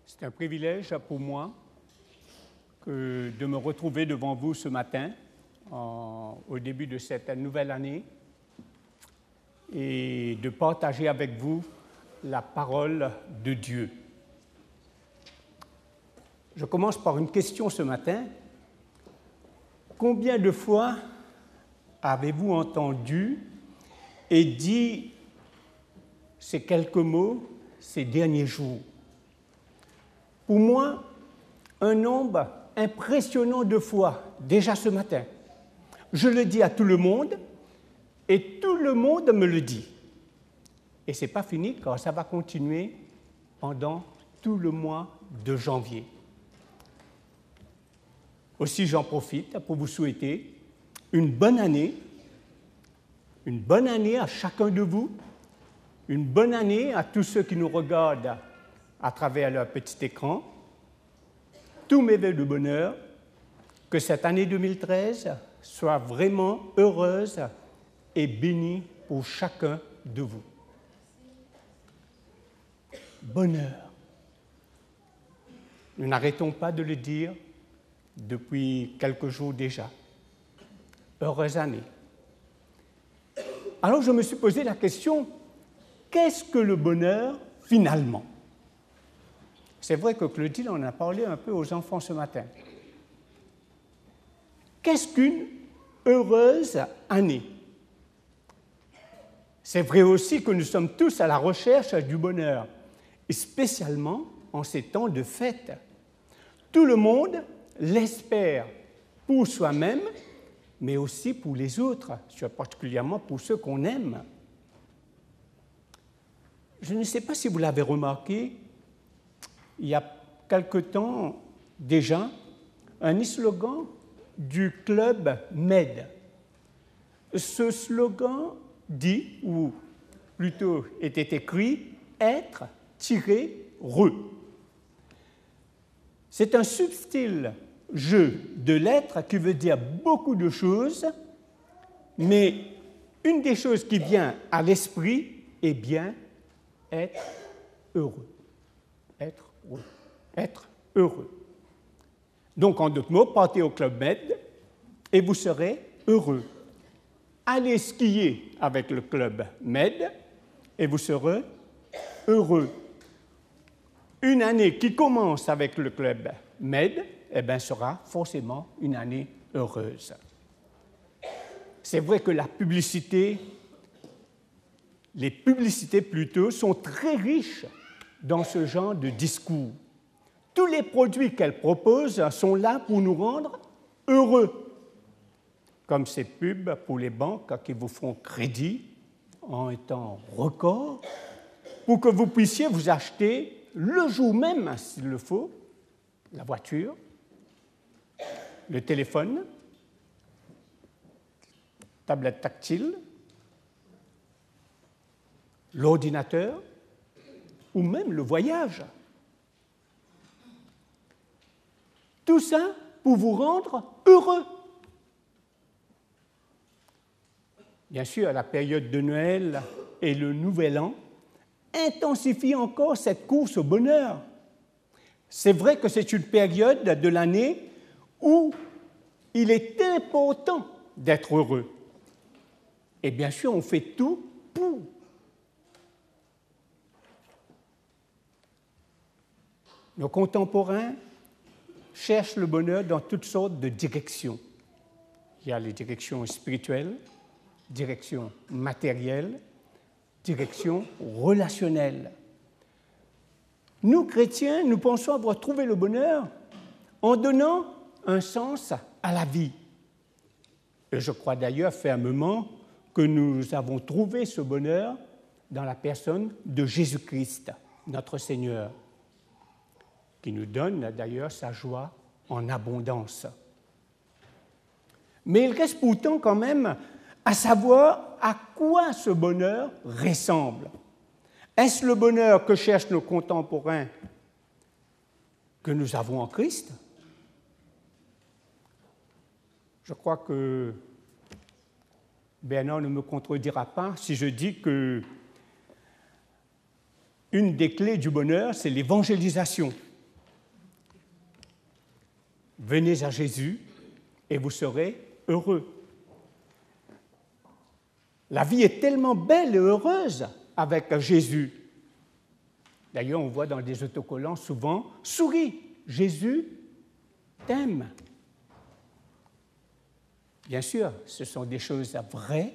C'est un privilège pour moi de me retrouver devant vous ce matin, au début de cette nouvelle année, et de partager avec vous la parole de Dieu. Je commence par une question ce matin. Combien de fois avez-vous entendu et dit ces quelques mots ces derniers jours? Pour moi, un nombre impressionnant de fois, déjà ce matin. Je le dis à tout le monde et tout le monde me le dit. Et ce n'est pas fini car ça va continuer pendant tout le mois de janvier. Aussi, j'en profite pour vous souhaiter une bonne année à chacun de vous, une bonne année à tous ceux qui nous regardent à travers leur petit écran. Tous mes vœux de bonheur, que cette année 2013 soit vraiment heureuse et bénie pour chacun de vous. Bonheur. Nous n'arrêtons pas de le dire depuis quelques jours déjà. Heureuse année. Alors je me suis posé la question, qu'est-ce que le bonheur finalement? C'est vrai que Claudine en a parlé un peu aux enfants ce matin. Qu'est-ce qu'une heureuse année? C'est vrai aussi que nous sommes tous à la recherche du bonheur, et spécialement en ces temps de fête. Tout le monde l'espère pour soi-même, mais aussi pour les autres, particulièrement pour ceux qu'on aime. Je ne sais pas si vous l'avez remarqué, il y a quelque temps déjà, un slogan du club Med. Ce slogan dit, ou plutôt était écrit, « être-re ». C'est un subtil jeu de lettres qui veut dire beaucoup de choses, mais une des choses qui vient à l'esprit est bien être heureux. Être heureux. Donc, en d'autres mots, partez au Club Med et vous serez heureux. Allez skier avec le Club Med et vous serez heureux. Une année qui commence avec le Club Med, sera forcément une année heureuse. C'est vrai que les publicités plutôt, sont très riches dans ce genre de discours. Tous les produits qu'elles proposent sont là pour nous rendre heureux, comme ces pubs pour les banques qui vous font crédit en un temps record, pour que vous puissiez vous acheter le jour même, s'il le faut, la voiture, le téléphone, tablette tactile, l'ordinateur ou même le voyage. Tout ça pour vous rendre heureux. Bien sûr, la période de Noël et le Nouvel An intensifient encore cette course au bonheur. C'est vrai que c'est une période de l'année où il est important d'être heureux. Et bien sûr, on fait tout pour. Nos contemporains cherchent le bonheur dans toutes sortes de directions. Il y a les directions spirituelles, directions matérielles, directions relationnelles. Nous, chrétiens, nous pensons avoir trouvé le bonheur en donnant un sens à la vie. Et je crois d'ailleurs fermement que nous avons trouvé ce bonheur dans la personne de Jésus-Christ, notre Seigneur, qui nous donne d'ailleurs sa joie en abondance. Mais il reste pourtant quand même à savoir à quoi ce bonheur ressemble. Est-ce le bonheur que cherchent nos contemporains que nous avons en Christ? Je crois que Bernard ne me contredira pas si je dis que une des clés du bonheur, c'est l'évangélisation. Venez à Jésus et vous serez heureux. La vie est tellement belle et heureuse avec Jésus. D'ailleurs, on voit dans des autocollants souvent « Souris, Jésus t'aime ». Bien sûr, ce sont des choses vraies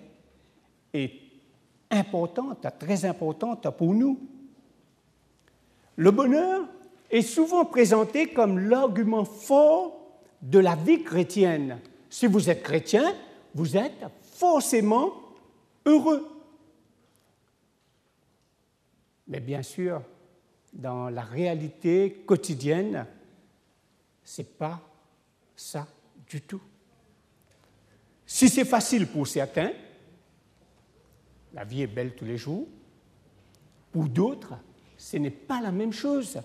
et importantes, très importantes pour nous. Le bonheur est souvent présenté comme l'argument fort de la vie chrétienne. Si vous êtes chrétien, vous êtes forcément heureux. Mais bien sûr, dans la réalité quotidienne, ce n'est pas ça du tout. Si c'est facile pour certains, la vie est belle tous les jours, pour d'autres, ce n'est pas la même chose.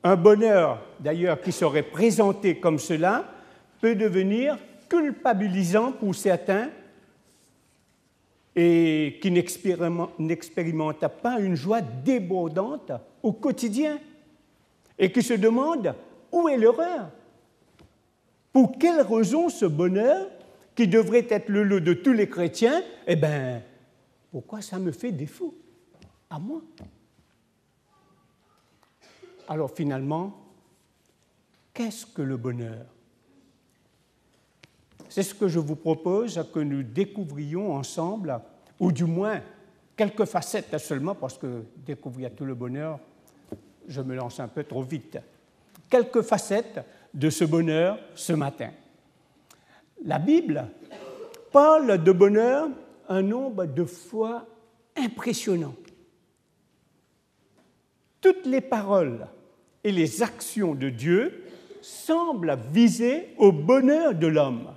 Un bonheur, d'ailleurs, qui serait présenté comme cela, peut devenir culpabilisant pour certains et qui n'expérimentent pas une joie débordante au quotidien et qui se demandent où est l'erreur. Pour quelle raison ce bonheur, qui devrait être le lot de tous les chrétiens, pourquoi ça me fait défaut à moi? Alors finalement, qu'est-ce que le bonheur? C'est ce que je vous propose que nous découvrions ensemble, ou du moins quelques facettes seulement, parce que découvrir tout le bonheur, je me lance un peu trop vite. Quelques facettes de ce bonheur ce matin. La Bible parle de bonheur un nombre de fois impressionnant. Toutes les paroles et les actions de Dieu semblent viser au bonheur de l'homme.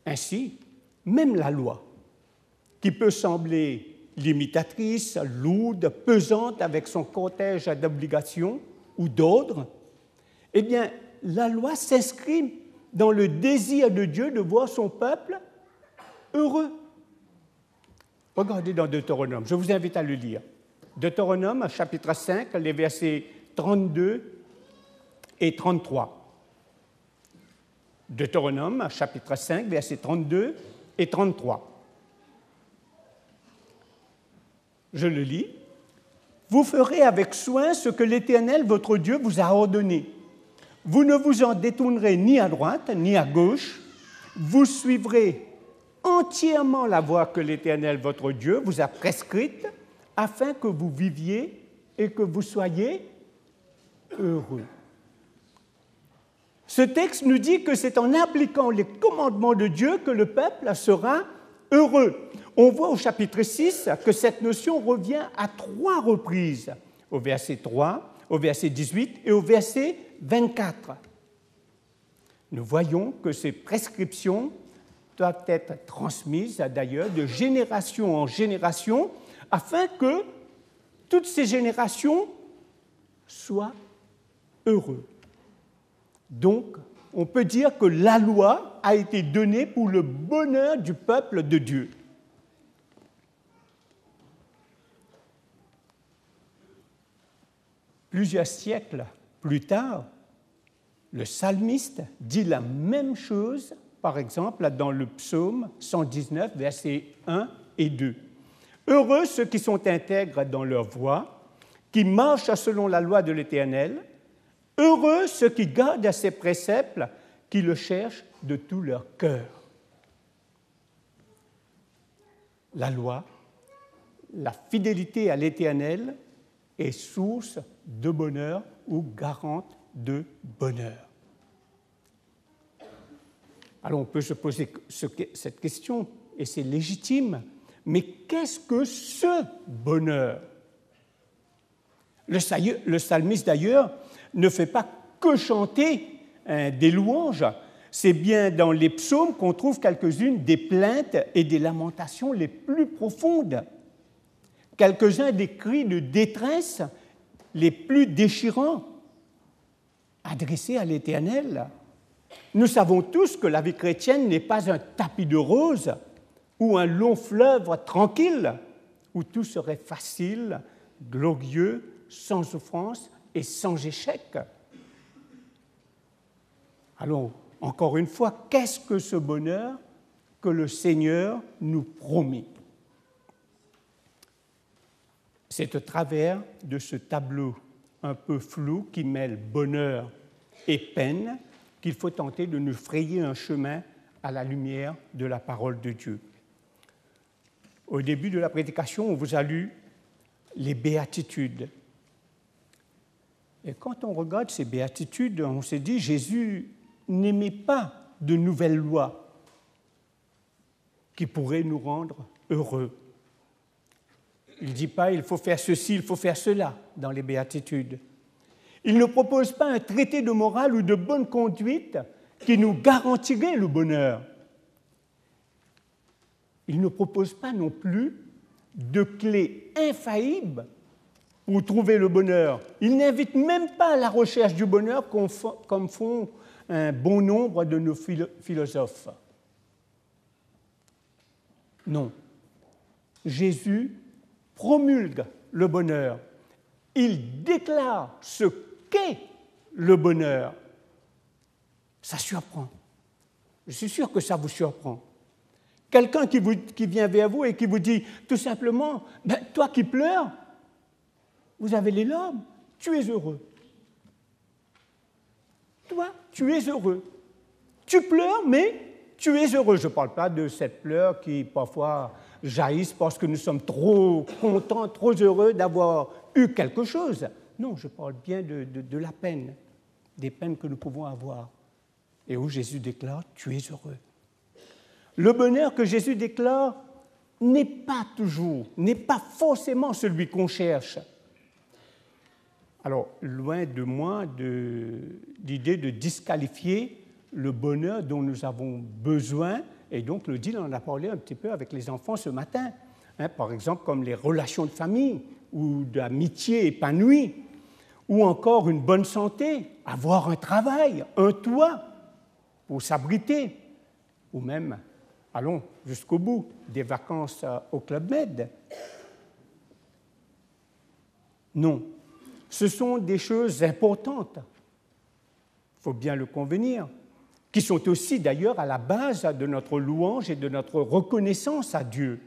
Ainsi, même la loi, qui peut sembler limitatrice, lourde, pesante avec son cortège d'obligations ou d'ordres, eh bien, la loi s'inscrit dans le désir de Dieu de voir son peuple heureux. Regardez dans Deutéronome, je vous invite à le lire. Deutéronome, chapitre 5, les versets 32 et 33. Deutéronome, chapitre 5, versets 32 et 33. Je le lis. « Vous ferez avec soin ce que l'Éternel, votre Dieu, vous a ordonné. Vous ne vous en détournerez ni à droite ni à gauche. Vous suivrez entièrement la voie que l'Éternel, votre Dieu, vous a prescrite, afin que vous viviez et que vous soyez heureux. » Ce texte nous dit que c'est en appliquant les commandements de Dieu que le peuple sera heureux. On voit au chapitre 6 que cette notion revient à 3 reprises, au verset 3, au verset 18 et au verset 24. Nous voyons que ces prescriptions doivent être transmises d'ailleurs de génération en génération afin que toutes ces générations soient heureuses. Donc, on peut dire que la loi a été donnée pour le bonheur du peuple de Dieu. Plusieurs siècles plus tard, le psalmiste dit la même chose, par exemple, dans le psaume 119, versets 1 et 2. « Heureux ceux qui sont intègres dans leur voie, qui marchent selon la loi de l'Éternel. Heureux ceux qui gardent ses préceptes, qui le cherchent de tout leur cœur. » La loi, la fidélité à l'Éternel est source de bonheur ou garante de bonheur. Alors on peut se poser cette question, et c'est légitime, mais qu'est-ce que ce bonheur? Le psalmiste d'ailleurs ne fait pas que chanter des louanges, c'est bien dans les psaumes qu'on trouve quelques-unes des plaintes et des lamentations les plus profondes, quelques-uns des cris de détresse les plus déchirants adressés à l'Éternel. Nous savons tous que la vie chrétienne n'est pas un tapis de roses ou un long fleuve tranquille où tout serait facile, glorieux, sans souffrance et sans échec. Alors, encore une fois, qu'est-ce que ce bonheur que le Seigneur nous promet? C'est au travers de ce tableau un peu flou qui mêle bonheur et peine qu'il faut tenter de nous frayer un chemin à la lumière de la parole de Dieu. Au début de la prédication, on vous a lu les béatitudes. Et quand on regarde ces béatitudes, on se dit Jésus n'aimait pas de nouvelles lois qui pourraient nous rendre heureux. Il ne dit pas il faut faire ceci, il faut faire cela dans les béatitudes. Il ne propose pas un traité de morale ou de bonne conduite qui nous garantirait le bonheur. Il ne propose pas non plus de clés infaillibles pour trouver le bonheur. Il n'invite même pas à la recherche du bonheur comme font un bon nombre de nos philosophes. Non. Jésus promulgue le bonheur. Il déclare ce qu'est le bonheur. Ça surprend. Je suis sûr que ça vous surprend. Quelqu'un qui vient vers vous et qui vous dit tout simplement « Toi qui pleures, vous avez les larmes, tu es heureux. Toi, tu es heureux. Tu pleures, mais tu es heureux. » Je ne parle pas de cette pleure qui parfois jaillissent parce que nous sommes trop contents, trop heureux d'avoir eu quelque chose. Non, je parle bien de la peine, des peines que nous pouvons avoir. Et où Jésus déclare « Tu es heureux ». Le bonheur que Jésus déclare n'est pas forcément celui qu'on cherche. Alors, loin de moi l'idée de disqualifier le bonheur dont nous avons besoin, et donc le Dean en a parlé un petit peu avec les enfants ce matin, par exemple comme les relations de famille ou d'amitié épanouie, ou encore une bonne santé, avoir un travail, un toit pour s'abriter, ou même, allons jusqu'au bout, des vacances au Club Med. Non, ce sont des choses importantes, il faut bien le convenir, qui sont aussi d'ailleurs à la base de notre louange et de notre reconnaissance à Dieu.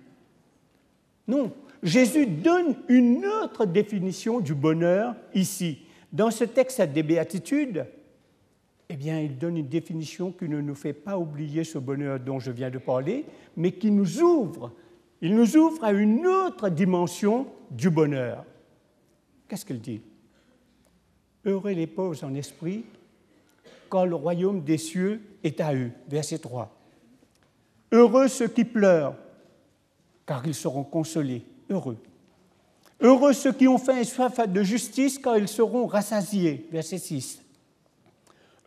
Non, Jésus donne une autre définition du bonheur ici. Dans ce texte des Béatitudes, eh bien, il donne une définition qui ne nous fait pas oublier ce bonheur dont je viens de parler, mais qui nous ouvre. Il nous ouvre à une autre dimension du bonheur. Qu'est-ce qu'il dit? Heureux les pauvres en esprit, quand le royaume des cieux est à eux. Verset 3. Heureux ceux qui pleurent, car ils seront consolés. Heureux. Heureux ceux qui ont faim et soif de justice, car ils seront rassasiés. Verset 6.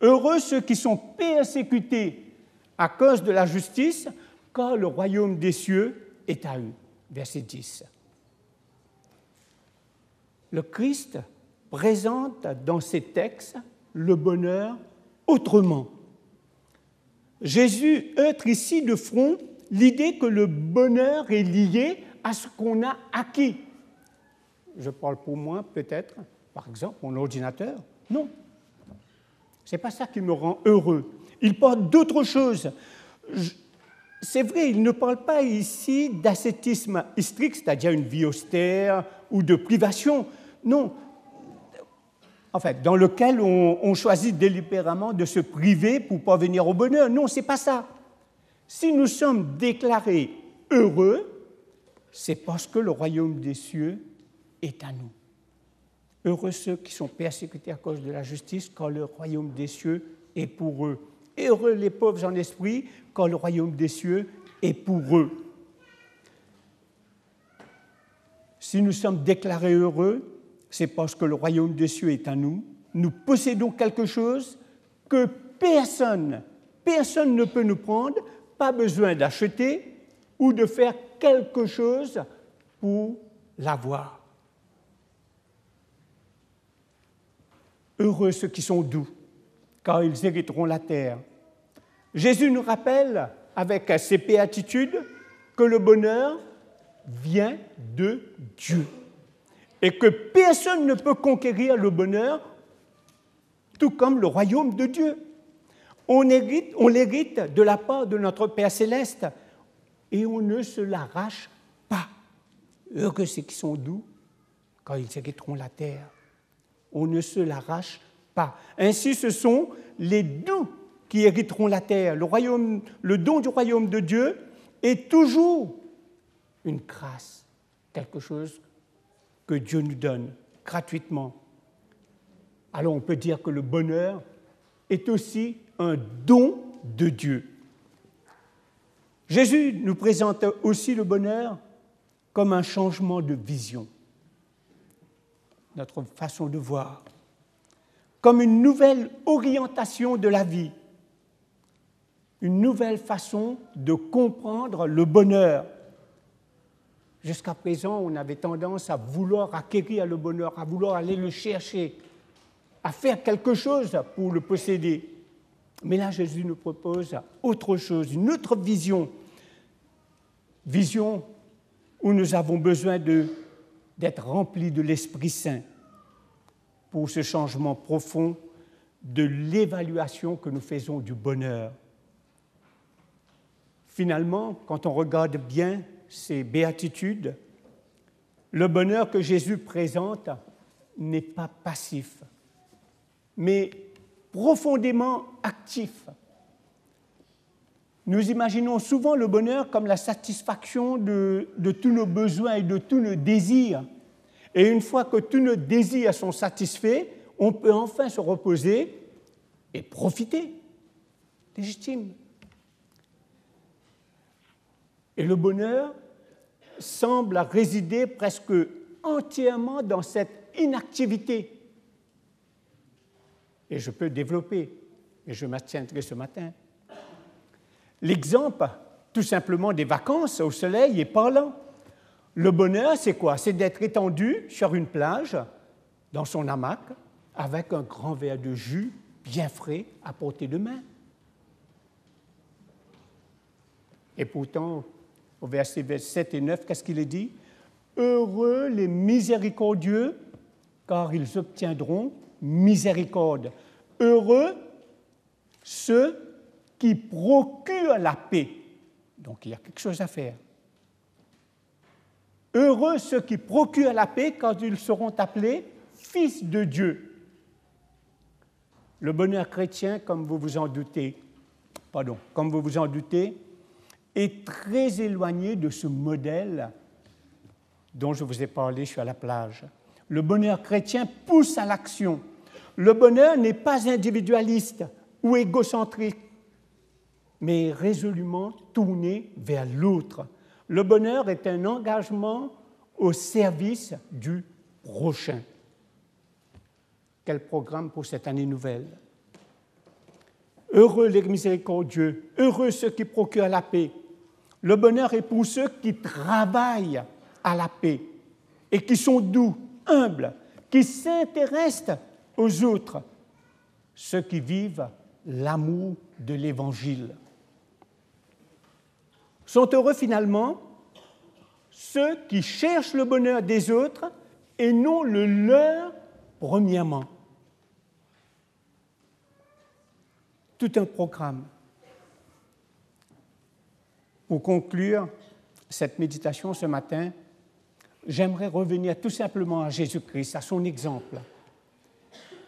Heureux ceux qui sont persécutés à cause de la justice, car le royaume des cieux est à eux. Verset 10. Le Christ présente dans ces textes le bonheur autrement. Jésus heurte ici de front l'idée que le bonheur est lié à ce qu'on a acquis. Je parle pour moi, peut-être, par exemple, mon ordinateur. Non. Ce n'est pas ça qui me rend heureux. Il parle d'autre chose. C'est vrai, il ne parle pas ici d'ascétisme strict, c'est-à-dire une vie austère ou de privation. Non. En fait, dans lequel on choisit délibérément de se priver pour parvenir au bonheur. Non, ce n'est pas ça. Si nous sommes déclarés heureux, c'est parce que le royaume des cieux est à nous. Heureux ceux qui sont persécutés à cause de la justice, quand le royaume des cieux est pour eux. Heureux les pauvres en esprit, quand le royaume des cieux est pour eux. Si nous sommes déclarés heureux, c'est parce que le royaume des cieux est à nous. Nous possédons quelque chose que personne ne peut nous prendre, pas besoin d'acheter ou de faire quelque chose pour l'avoir. Heureux ceux qui sont doux, car ils hériteront la terre. Jésus nous rappelle, avec ses béatitudes, que le bonheur vient de Dieu et que personne ne peut conquérir le bonheur, tout comme le royaume de Dieu. On l'hérite de la part de notre Père céleste et on ne se l'arrache pas. Heureux ceux qui sont doux quand ils hériteront la terre. On ne se l'arrache pas. Ainsi, ce sont les doux qui hériteront la terre. Le don du royaume de Dieu est toujours une grâce, quelque chose que Dieu nous donne gratuitement. Alors on peut dire que le bonheur est aussi un don de Dieu. Jésus nous présente aussi le bonheur comme un changement de vision, notre façon de voir, comme une nouvelle orientation de la vie, une nouvelle façon de comprendre le bonheur. Jusqu'à présent, on avait tendance à vouloir acquérir le bonheur, à vouloir aller le chercher, à faire quelque chose pour le posséder. Mais là, Jésus nous propose autre chose, une autre vision où nous avons besoin d'être remplis de l'Esprit Saint pour ce changement profond de l'évaluation que nous faisons du bonheur. Finalement, quand on regarde bien ces béatitudes, le bonheur que Jésus présente n'est pas passif, mais profondément actif. Nous imaginons souvent le bonheur comme la satisfaction de tous nos besoins et de tous nos désirs. Et une fois que tous nos désirs sont satisfaits, on peut enfin se reposer et profiter. Légitime. Et le bonheur semble résider presque entièrement dans cette inactivité. Et je peux développer, et je m'abstiendrai ce matin. L'exemple, tout simplement, des vacances au soleil est parlant. Le bonheur, c'est quoi? C'est d'être étendu sur une plage, dans son hamac, avec un grand verre de jus bien frais à portée de main. Et pourtant, au verset 7 et 9, qu'est-ce qu'il est dit? « Heureux les miséricordieux, car ils obtiendront miséricorde. Heureux ceux qui procurent la paix. » Donc, il y a quelque chose à faire. Heureux ceux qui procurent la paix quand ils seront appelés fils de Dieu. Le bonheur chrétien, comme vous vous en doutez, est très éloigné de ce modèle dont je vous ai parlé sur la plage. Le bonheur chrétien pousse à l'action. Le bonheur n'est pas individualiste ou égocentrique, mais résolument tourné vers l'autre. Le bonheur est un engagement au service du prochain. Quel programme pour cette année nouvelle? Heureux les miséricordieux, heureux ceux qui procurent la paix. Le bonheur est pour ceux qui travaillent à la paix et qui sont doux, humbles, qui s'intéressent aux autres, ceux qui vivent l'amour de l'Évangile. Sont heureux finalement ceux qui cherchent le bonheur des autres et non le leur premièrement. Tout un programme. Pour conclure cette méditation ce matin, j'aimerais revenir tout simplement à Jésus-Christ, à son exemple.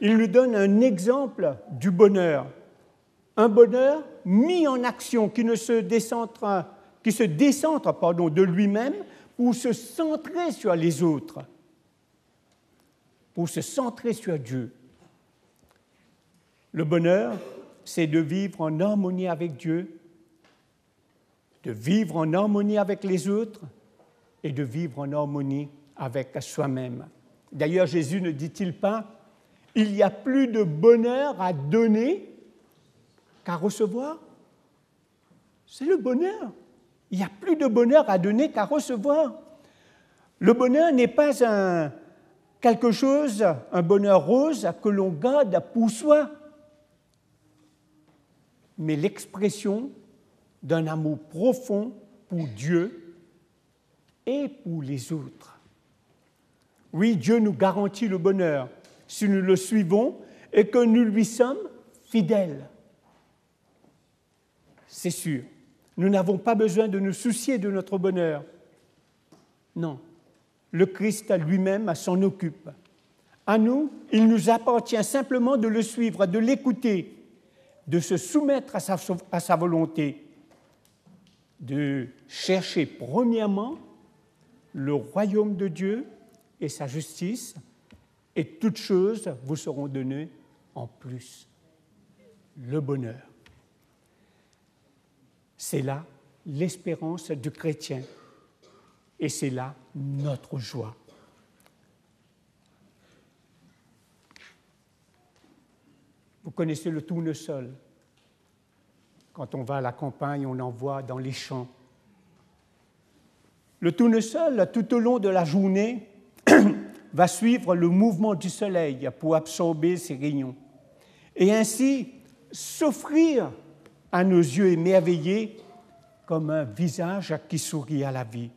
Il nous donne un exemple du bonheur, un bonheur mis en action qui se décentre de lui-même pour se centrer sur les autres, pour se centrer sur Dieu. Le bonheur, c'est de vivre en harmonie avec Dieu, de vivre en harmonie avec les autres et de vivre en harmonie avec soi-même. D'ailleurs, Jésus ne dit-il pas « Il y a plus de bonheur à donner qu'à recevoir » C'est le bonheur. Il n'y a plus de bonheur à donner qu'à recevoir. Le bonheur n'est pas quelque chose, un bonheur rose que l'on garde pour soi, mais l'expression d'un amour profond pour Dieu et pour les autres. Oui, Dieu nous garantit le bonheur si nous le suivons et que nous lui sommes fidèles. c'est sûr. Nous n'avons pas besoin de nous soucier de notre bonheur. Non, le Christ lui-même s'en occupe. À nous, il nous appartient simplement de le suivre, de l'écouter, de se soumettre à sa volonté, de chercher premièrement le royaume de Dieu et sa justice, et toutes choses vous seront données en plus. Le bonheur. C'est là l'espérance du chrétien, et c'est là notre joie. Vous connaissez le tournesol. Quand on va à la campagne, on en voit dans les champs. Le tournesol, tout au long de la journée, va suivre le mouvement du soleil pour absorber ses rayons et ainsi s'offrir à nos yeux émerveillés comme un visage qui sourit à la vie.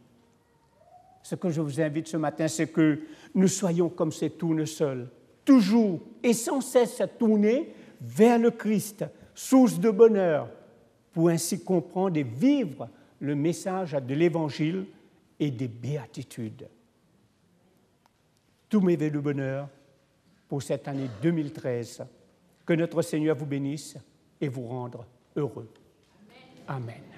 Ce que je vous invite ce matin, c'est que nous soyons comme ces tournesols, toujours et sans cesse tournés vers le Christ, source de bonheur, pour ainsi comprendre et vivre le message de l'Évangile et des béatitudes. Tous mes vœux de bonheur pour cette année 2013. Que notre Seigneur vous bénisse et vous rende heureux. Amen.